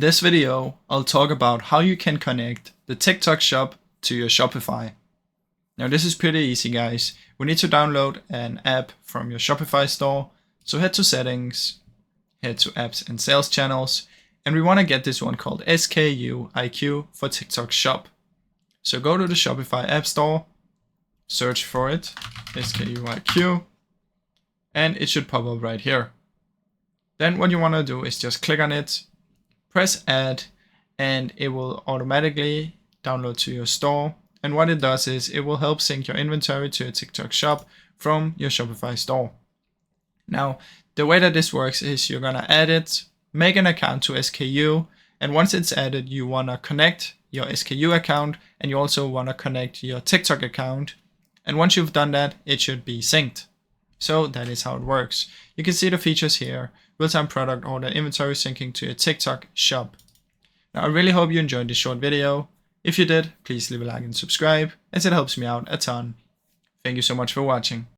In this video, I'll talk about how you can connect the TikTok shop to your Shopify. Now this is pretty easy, guys. We need to download an app from your Shopify store. So head to settings, head to apps and sales channels, and we want to get this one called SKU for TikTok shop. So go to the Shopify app store, search for it, SKU, and it should pop up right here. Then what you want to do is just click on it, press add, and it will automatically download to your store. And what it does is it will help sync your inventory to your TikTok shop from your Shopify store. Now, the way that this works is you're gonna add it, make an account to SKU, and once it's added, you wanna connect your SKU account, and you also wanna connect your TikTok account. And once you've done that, it should be synced. So that is how it works. You can see the features here: real-time product order, inventory syncing to your TikTok shop. Now, I really hope you enjoyed this short video. If you did, please leave a like and subscribe, as it helps me out a ton. Thank you so much for watching.